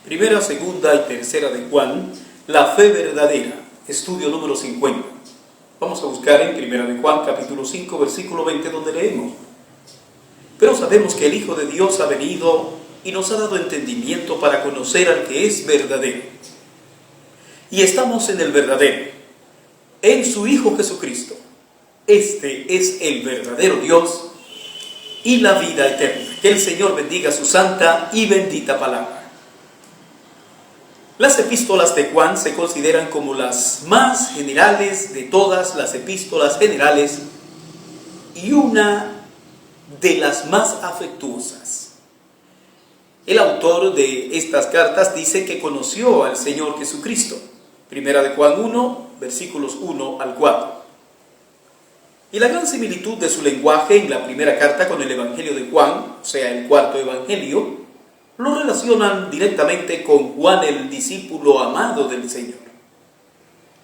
Primera, segunda y tercera de Juan, la fe verdadera, estudio número 50. Vamos a buscar en Primera de Juan, capítulo 5, versículo 20, donde leemos: pero sabemos que el Hijo de Dios ha venido y nos ha dado entendimiento para conocer al que es verdadero. Y estamos en el verdadero, en su Hijo Jesucristo. Este es el verdadero Dios y la vida eterna. Que el Señor bendiga su santa y bendita palabra. Las epístolas de Juan se consideran como las más generales de todas las epístolas generales y una de las más afectuosas. El autor de estas cartas dice que conoció al Señor Jesucristo. Primera de Juan 1, versículos 1 al 4. Y la gran similitud de su lenguaje en la primera carta con el Evangelio de Juan, o sea, el cuarto Evangelio, lo relacionan directamente con Juan, el discípulo amado del Señor.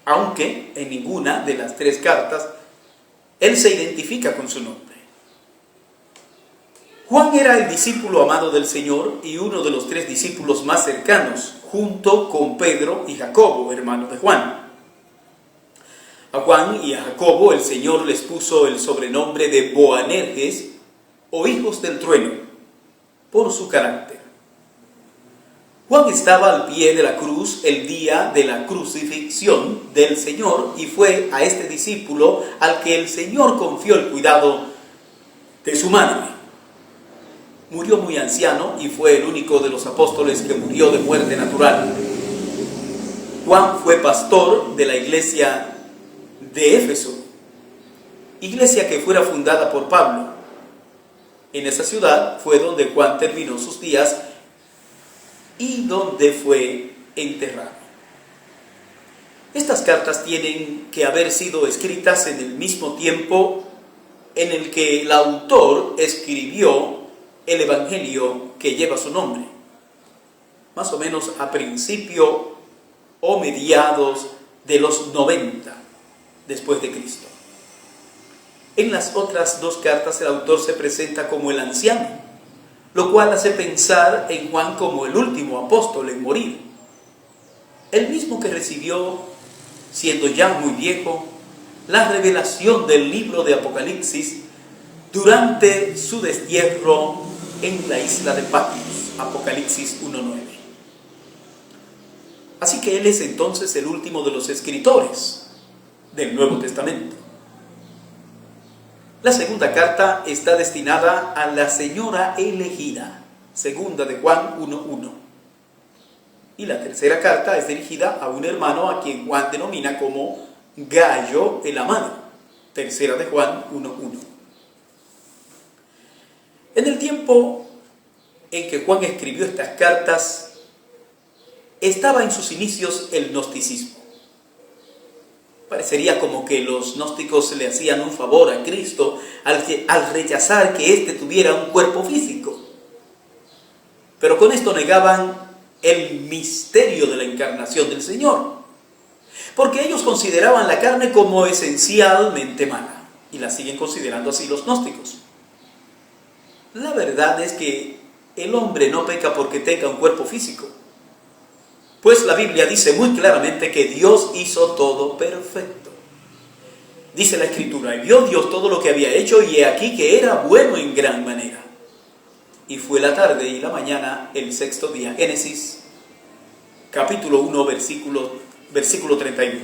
Aunque en ninguna de las tres cartas él se identifica con su nombre. Juan era el discípulo amado del Señor y uno de los tres discípulos más cercanos, junto con Pedro y Jacobo, hermanos de Juan. A Juan y a Jacobo el Señor les puso el sobrenombre de Boanerges, o hijos del trueno, por su carácter. Juan estaba al pie de la cruz el día de la crucifixión del Señor y fue a este discípulo al que el Señor confió el cuidado de su madre. Murió muy anciano y fue el único de los apóstoles que murió de muerte natural. Juan fue pastor de la iglesia de Éfeso, iglesia que fuera fundada por Pablo. En esa ciudad fue donde Juan terminó sus días y donde fue enterrado. Estas cartas tienen que haber sido escritas en el mismo tiempo en el que el autor escribió el Evangelio que lleva su nombre, más o menos a principio o mediados de los 90 después de Cristo. En las otras dos cartas el autor se presenta como el anciano, lo cual hace pensar en Juan como el último apóstol en morir, el mismo que recibió, siendo ya muy viejo, la revelación del libro de Apocalipsis durante su destierro en la isla de Patmos, Apocalipsis 1:9. Así que él es entonces el último de los escritores del Nuevo Testamento. La segunda carta está destinada a la señora elegida, segunda de Juan 1:1. Y la tercera carta es dirigida a un hermano a quien Juan denomina como Gayo el amado, tercera de Juan 1:1. En el tiempo en que Juan escribió estas cartas, estaba en sus inicios el gnosticismo. Parecería como que los gnósticos le hacían un favor a Cristo al rechazar que éste tuviera un cuerpo físico. Pero con esto negaban el misterio de la encarnación del Señor, porque ellos consideraban la carne como esencialmente mala, y la siguen considerando así los gnósticos. La verdad es que el hombre no peca porque tenga un cuerpo físico, pues la Biblia dice muy claramente que Dios hizo todo perfecto. Dice la Escritura: y vio Dios todo lo que había hecho, y he aquí que era bueno en gran manera. Y fue la tarde y la mañana el sexto día. Génesis, capítulo 1, versículo 31.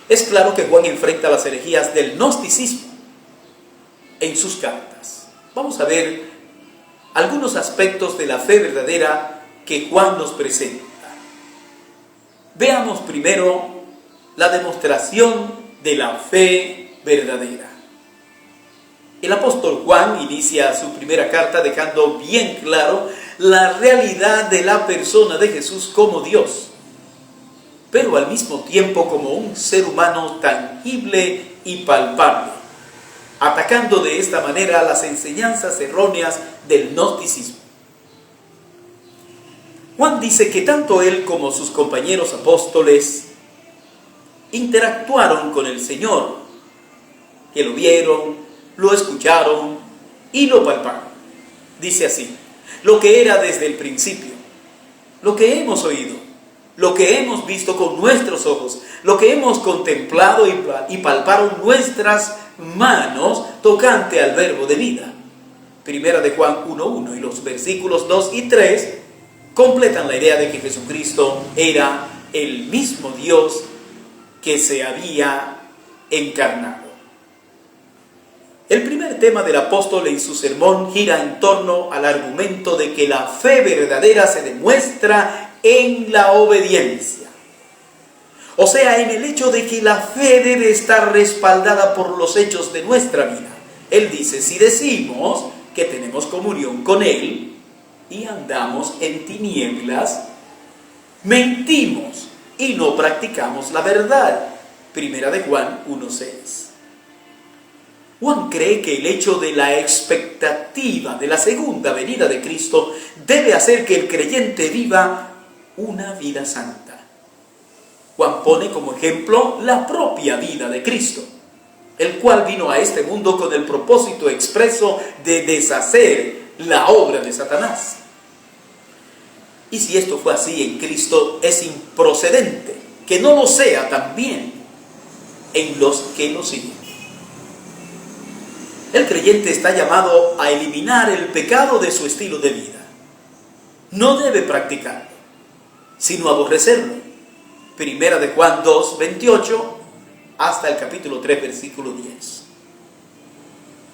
Es claro que Juan enfrenta las herejías del gnosticismo en sus cartas. Vamos a ver algunos aspectos de la fe verdadera que Juan nos presenta. Veamos primero la demostración de la fe verdadera. El apóstol Juan inicia su primera carta dejando bien claro la realidad de la persona de Jesús como Dios, pero al mismo tiempo como un ser humano tangible y palpable, atacando de esta manera las enseñanzas erróneas del gnosticismo. Juan dice que tanto él como sus compañeros apóstoles interactuaron con el Señor, que lo vieron, lo escucharon y lo palparon. Dice así: lo que era desde el principio, lo que hemos oído, lo que hemos visto con nuestros ojos, lo que hemos contemplado y palparon nuestras manos tocante al verbo de vida. Primera de Juan 1:1 y los versículos 2 y 3 completan la idea de que Jesucristo era el mismo Dios que se había encarnado. El primer tema del apóstol en su sermón gira en torno al argumento de que la fe verdadera se demuestra en la obediencia. O sea, en el hecho de que la fe debe estar respaldada por los hechos de nuestra vida. Él dice, si decimos que tenemos comunión con Él y andamos en tinieblas, mentimos y no practicamos la verdad. Primera de Juan 1:6. Juan cree que el hecho de la expectativa de la segunda venida de Cristo debe hacer que el creyente viva una vida santa. Juan pone como ejemplo la propia vida de Cristo, el cual vino a este mundo con el propósito expreso de deshacer la obra de Satanás. Y si esto fue así en Cristo, es improcedente que no lo sea también en los que lo siguen. El creyente está llamado a eliminar el pecado de su estilo de vida. No debe practicarlo, sino aborrecerlo. Primera de Juan 2:28 hasta el capítulo 3, versículo 10.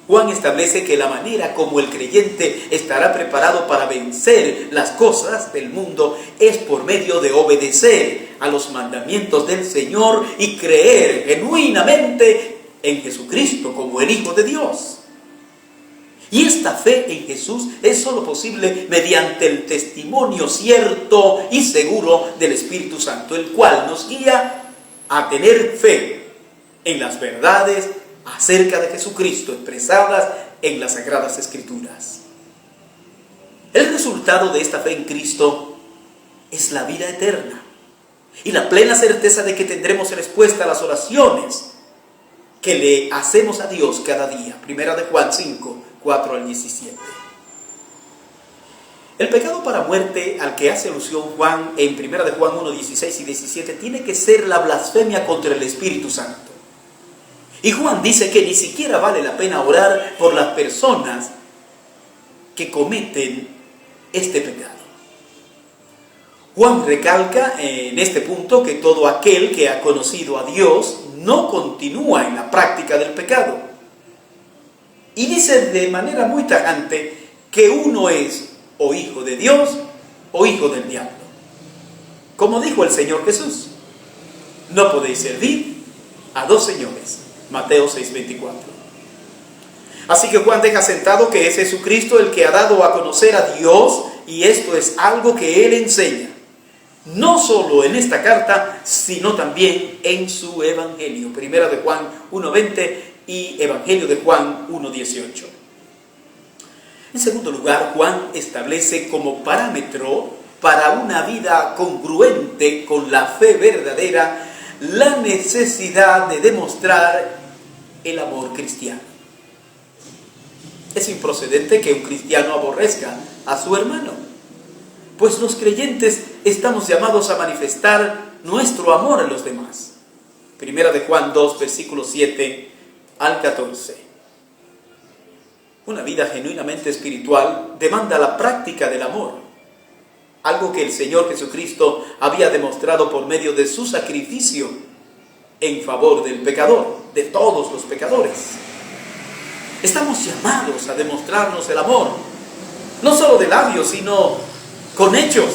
Juan establece que la manera como el creyente estará preparado para vencer las cosas del mundo es por medio de obedecer a los mandamientos del Señor y creer genuinamente en Jesucristo como el Hijo de Dios. Y esta fe en Jesús es solo posible mediante el testimonio cierto y seguro del Espíritu Santo, el cual nos guía a tener fe en las verdades acerca de Jesucristo expresadas en las Sagradas Escrituras. El resultado de esta fe en Cristo es la vida eterna y la plena certeza de que tendremos respuesta a las oraciones que le hacemos a Dios cada día. Primera de Juan 5:4 al 17. El pecado para muerte al que hace alusión Juan en Primera de Juan 1:16 y 17 tiene que ser la blasfemia contra el Espíritu Santo. Y Juan dice que ni siquiera vale la pena orar por las personas que cometen este pecado. Juan recalca en este punto que todo aquel que ha conocido a Dios no continúa en la práctica del pecado. Y dice de manera muy tajante que uno es o hijo de Dios o hijo del diablo. Como dijo el Señor Jesús, no podéis servir a dos señores. Mateo 6:24. Así que Juan deja sentado que es Jesucristo el que ha dado a conocer a Dios, y esto es algo que Él enseña, no solo en esta carta, sino también en su Evangelio. Primera de Juan 1:20 y Evangelio de Juan 1:18. En segundo lugar, Juan establece como parámetro para una vida congruente con la fe verdadera la necesidad de demostrar el amor cristiano. Es improcedente que un cristiano aborrezca a su hermano, pues los creyentes estamos llamados a manifestar nuestro amor a los demás. Primera de Juan 2, versículos 7 al 14. Una vida genuinamente espiritual demanda la práctica del amor, algo que el Señor Jesucristo había demostrado por medio de su sacrificio en favor del pecador, de todos los pecadores. Estamos llamados a demostrarnos el amor, no solo de labios, sino con hechos,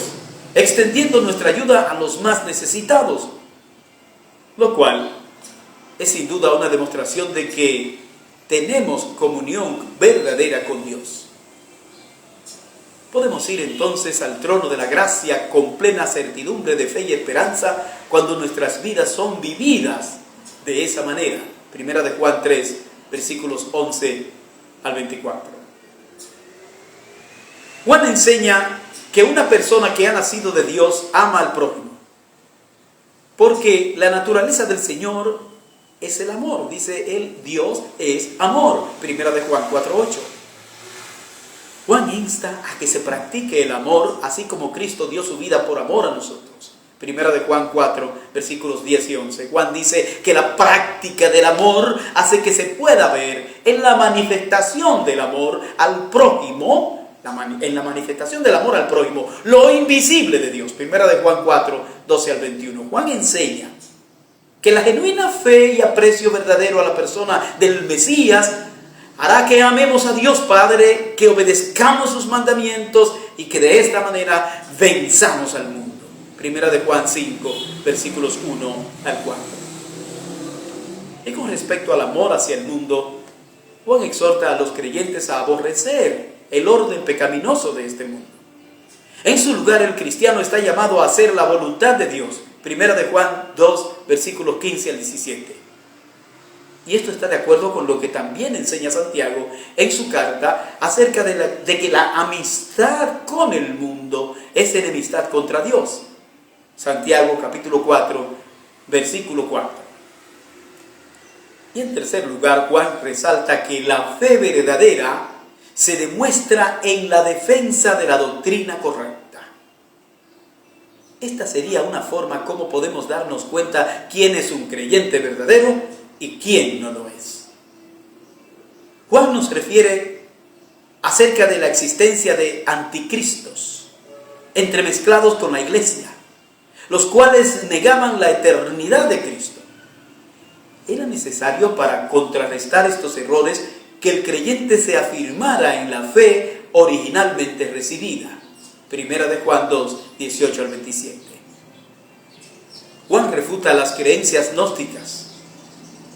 extendiendo nuestra ayuda a los más necesitados, lo cual es sin duda una demostración de que tenemos comunión verdadera con Dios. Podemos ir entonces al trono de la gracia con plena certidumbre de fe y esperanza cuando nuestras vidas son vividas de esa manera. Primera de Juan 3, versículos 11 al 24. Juan enseña que una persona que ha nacido de Dios ama al prójimo, porque la naturaleza del Señor es el amor. Dice él, Dios es amor. Primera de Juan 4:8. Juan insta a que se practique el amor, así como Cristo dio su vida por amor a nosotros. Primera de Juan 4, versículos 10 y 11. Juan dice que la práctica del amor hace que se pueda ver en la manifestación del amor al prójimo, en la manifestación del amor al prójimo, lo invisible de Dios. Primera de Juan 4, 12 al 21. Juan enseña que la genuina fe y aprecio verdadero a la persona del Mesías hará que amemos a Dios Padre, que obedezcamos sus mandamientos y que de esta manera venzamos al mundo. Primera de Juan 5, versículos 1 al 4. Y con respecto al amor hacia el mundo, Juan exhorta a los creyentes a aborrecer el orden pecaminoso de este mundo. En su lugar, el cristiano está llamado a hacer la voluntad de Dios. Primera de Juan 2, versículos 15 al 17. Y esto está de acuerdo con lo que también enseña Santiago en su carta acerca de que la amistad con el mundo es enemistad contra Dios. Santiago capítulo 4, versículo 4. Y en tercer lugar, Juan resalta que la fe verdadera se demuestra en la defensa de la doctrina correcta. Esta sería una forma como podemos darnos cuenta quién es un creyente verdadero y quién no lo es. Juan nos refiere acerca de la existencia de anticristos entremezclados con la iglesia, los cuales negaban la eternidad de Cristo. Era necesario para contrarrestar estos errores que el creyente se afirmara en la fe originalmente recibida. Primera de Juan 2, 18 al 27. Juan refuta las creencias gnósticas,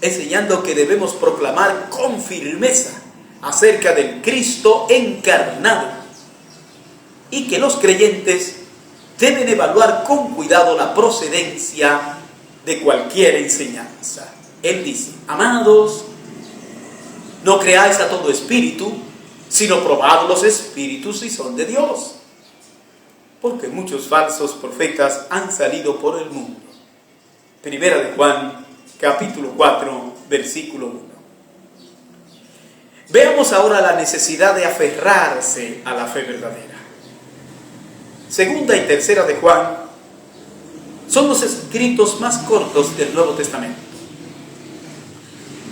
enseñando que debemos proclamar con firmeza acerca del Cristo encarnado y que los creyentes deben evaluar con cuidado la procedencia de cualquier enseñanza. Él dice: amados, no creáis a todo espíritu, sino probad los espíritus si son de Dios, porque muchos falsos profetas han salido por el mundo. Primera de Juan, capítulo 4, versículo 1. Veamos ahora la necesidad de aferrarse a la fe verdadera. Segunda y tercera de Juan son los escritos más cortos del Nuevo Testamento.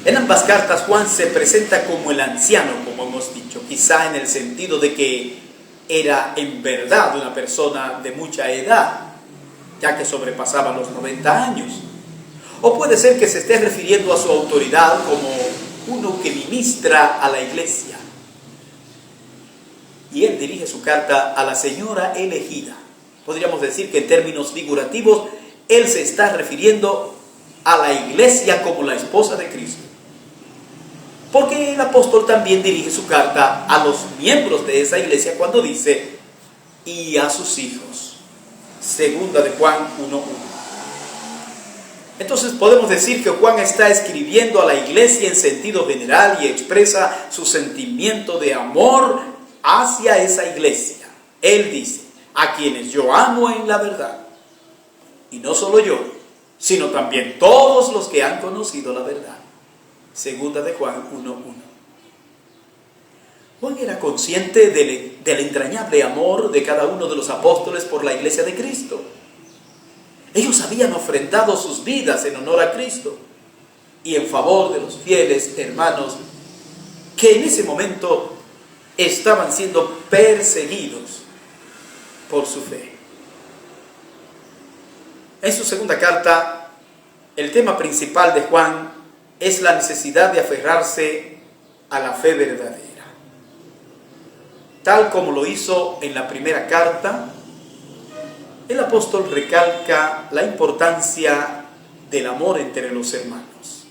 En ambas cartas Juan se presenta como el anciano, como hemos dicho, quizá en el sentido de que era en verdad una persona de mucha edad, ya que sobrepasaba los 90 años. O puede ser que se esté refiriendo a su autoridad como uno que ministra a la iglesia. Y él dirige su carta a la señora elegida. Podríamos decir que en términos figurativos, él se está refiriendo a la iglesia como la esposa de Cristo. Porque el apóstol también dirige su carta a los miembros de esa iglesia cuando dice: y a sus hijos. Segunda de Juan 1:1. Entonces podemos decir que Juan está escribiendo a la iglesia en sentido general y expresa su sentimiento de amor hacia esa iglesia. Él dice: a quienes yo amo en la verdad. Y no solo yo, sino también todos los que han conocido la verdad. Segunda de Juan 1:1. Juan era consciente del entrañable amor de cada uno de los apóstoles por la iglesia de Cristo. Ellos habían ofrendado sus vidas en honor a Cristo y en favor de los fieles hermanos que en ese momento estaban siendo perseguidos por su fe. En su segunda carta, el tema principal de Juan es la necesidad de aferrarse a la fe verdadera. Tal como lo hizo en la primera carta, el apóstol recalca la importancia del amor entre los hermanos.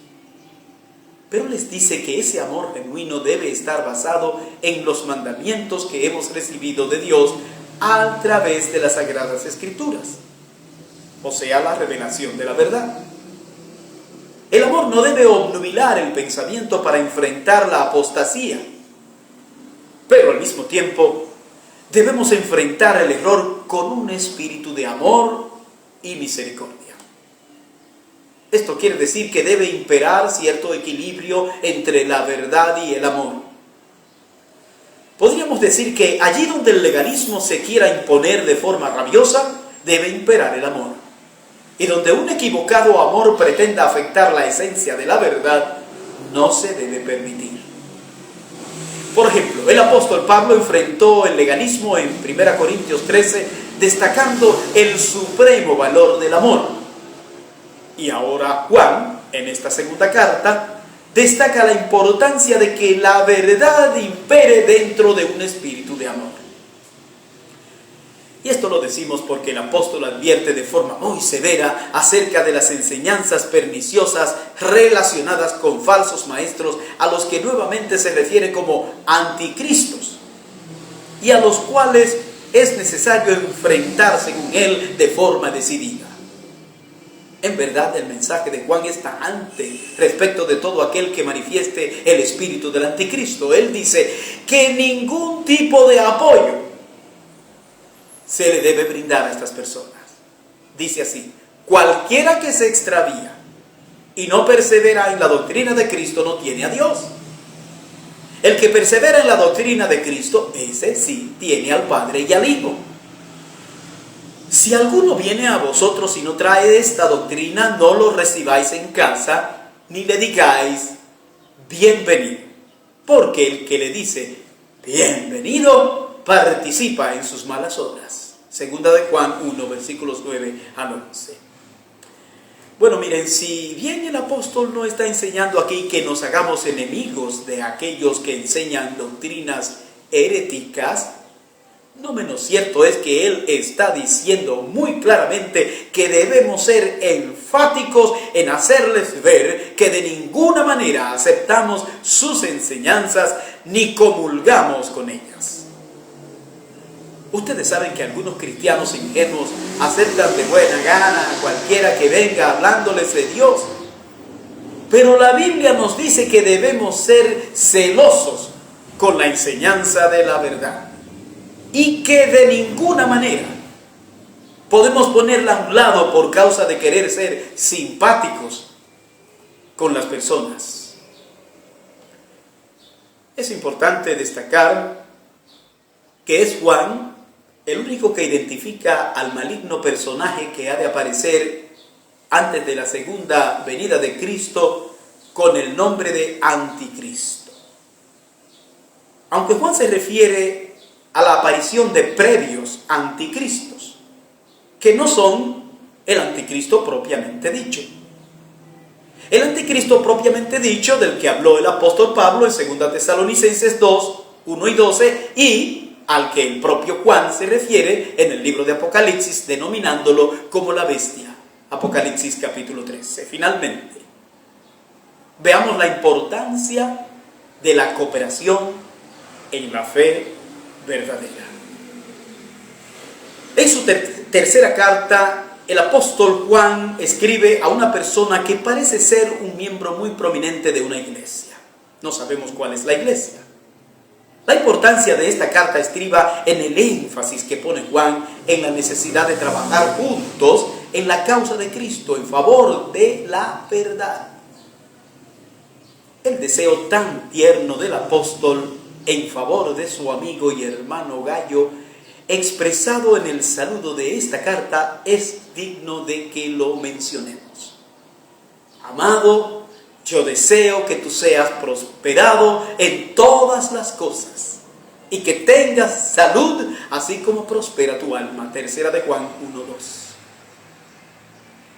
Pero les dice que ese amor genuino debe estar basado en los mandamientos que hemos recibido de Dios a través de las Sagradas Escrituras, o sea, la revelación de la verdad. El amor no debe obnubilar el pensamiento para enfrentar la apostasía, pero al mismo tiempo debemos enfrentar el error con un espíritu de amor y misericordia. Esto quiere decir que debe imperar cierto equilibrio entre la verdad y el amor. Podríamos podemos decir que allí donde el legalismo se quiera imponer de forma rabiosa, debe imperar el amor. Y donde un equivocado amor pretenda afectar la esencia de la verdad, no se debe permitir. Por ejemplo, el apóstol Pablo enfrentó el legalismo en 1 Corintios 13, destacando el supremo valor del amor. Y ahora Juan, en esta segunda carta, destaca la importancia de que la verdad impere dentro de un espíritu de amor. Y esto lo decimos porque el apóstol advierte de forma muy severa acerca de las enseñanzas perniciosas relacionadas con falsos maestros, a los que nuevamente se refiere como anticristos, y a los cuales es necesario enfrentar, según él, de forma decidida. En verdad, el mensaje de Juan es tajante respecto de todo aquel que manifieste el espíritu del anticristo. Él dice que ningún tipo de apoyo se le debe brindar a estas personas. Dice así: cualquiera que se extravía y no persevera en la doctrina de Cristo no tiene a Dios. El que persevera en la doctrina de Cristo, ese sí tiene al Padre y al Hijo. Si alguno viene a vosotros y no trae esta doctrina, no lo recibáis en casa, ni le digáis bienvenido, porque el que le dice bienvenido participa en sus malas obras. Segunda de Juan 1, versículos 9 al 11. Bueno, miren, si bien el apóstol no está enseñando aquí que nos hagamos enemigos de aquellos que enseñan doctrinas heréticas, no menos cierto es que él está diciendo muy claramente que debemos ser enfáticos en hacerles ver que de ninguna manera aceptamos sus enseñanzas ni comulgamos con ellas. Ustedes saben que algunos cristianos ingenuos aceptan de buena gana a cualquiera que venga hablándoles de Dios. Pero la Biblia nos dice que debemos ser celosos con la enseñanza de la verdad. Y que de ninguna manera podemos ponerla a un lado por causa de querer ser simpáticos con las personas. Es importante destacar que es Juan el único que identifica al maligno personaje que ha de aparecer antes de la segunda venida de Cristo con el nombre de Anticristo. Aunque Juan se refiere a la aparición de previos anticristos, que no son el anticristo propiamente dicho. El anticristo propiamente dicho, del que habló el apóstol Pablo en 2 Tesalonicenses 2, 1 y 12, y al que el propio Juan se refiere en el libro de Apocalipsis, denominándolo como la bestia. Apocalipsis capítulo 13. Finalmente, veamos la importancia de la cooperación en la fe verdadera. En su tercera carta, el apóstol Juan escribe a una persona que parece ser un miembro muy prominente de una iglesia. No sabemos cuál es la iglesia. La importancia de esta carta estriba en el énfasis que pone Juan en la necesidad de trabajar juntos en la causa de Cristo, en favor de la verdad. El deseo tan tierno del apóstol en favor de su amigo y hermano Gayo, expresado en el saludo de esta carta, es digno de que lo mencionemos. Amado, yo deseo que tú seas prosperado en todas las cosas y que tengas salud, así como prospera tu alma. Tercera de Juan 1:2.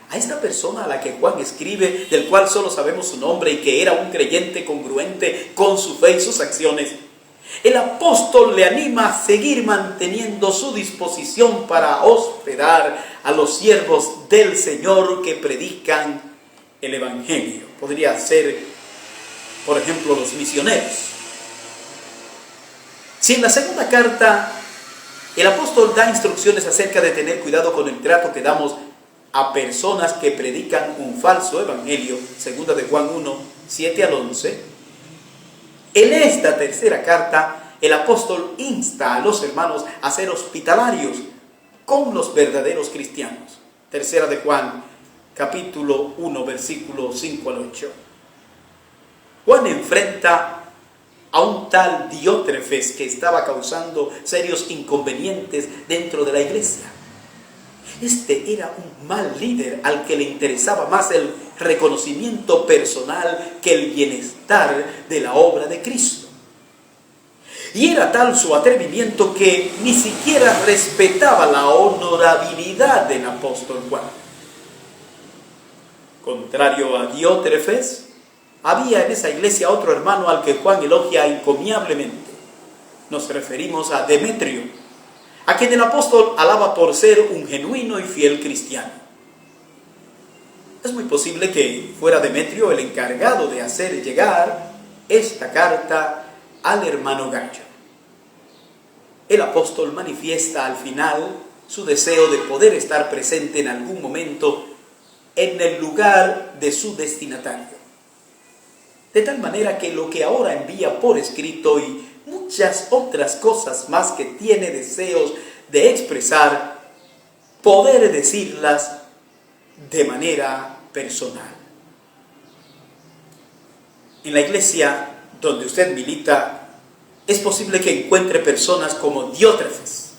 A esta persona a la que Juan escribe, del cual solo sabemos su nombre y que era un creyente congruente con su fe y sus acciones, el apóstol le anima a seguir manteniendo su disposición para hospedar a los siervos del Señor que predican el Evangelio. Podría ser, por ejemplo, los misioneros. Si en la segunda carta el apóstol da instrucciones acerca de tener cuidado con el trato que damos a personas que predican un falso evangelio, segunda de Juan 1, 7 al 11, en esta tercera carta el apóstol insta a los hermanos a ser hospitalarios con los verdaderos cristianos. Tercera de Juan, capítulo 1, versículos 5 al 8. Juan enfrenta a un tal Diótrefes que estaba causando serios inconvenientes dentro de la iglesia. Este era un mal líder al que le interesaba más el reconocimiento personal que el bienestar de la obra de Cristo. Y era tal su atrevimiento que ni siquiera respetaba la honorabilidad del apóstol Juan. Contrario a Diótrefes, había en esa iglesia otro hermano al que Juan elogia encomiablemente. Nos referimos a Demetrio, a quien el apóstol alaba por ser un genuino y fiel cristiano. Es muy posible que fuera Demetrio el encargado de hacer llegar esta carta al hermano Gallo. El apóstol manifiesta al final su deseo de poder estar presente en algún momento en el lugar de su destinatario. De tal manera que lo que ahora envía por escrito y muchas otras cosas más que tiene deseos de expresar, poder decirlas de manera personal. En la iglesia donde usted milita, es posible que encuentre personas como Diótrefes,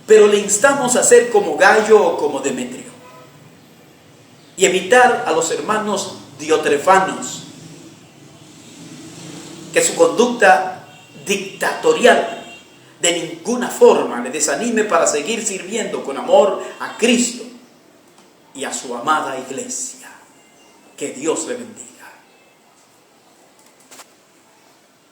pero le instamos a ser como Gallo o como Demetrio y evitar a los hermanos diotrefanos, que su conducta dictatorial de ninguna forma le desanime para seguir sirviendo con amor a Cristo y a su amada iglesia. Que Dios le bendiga.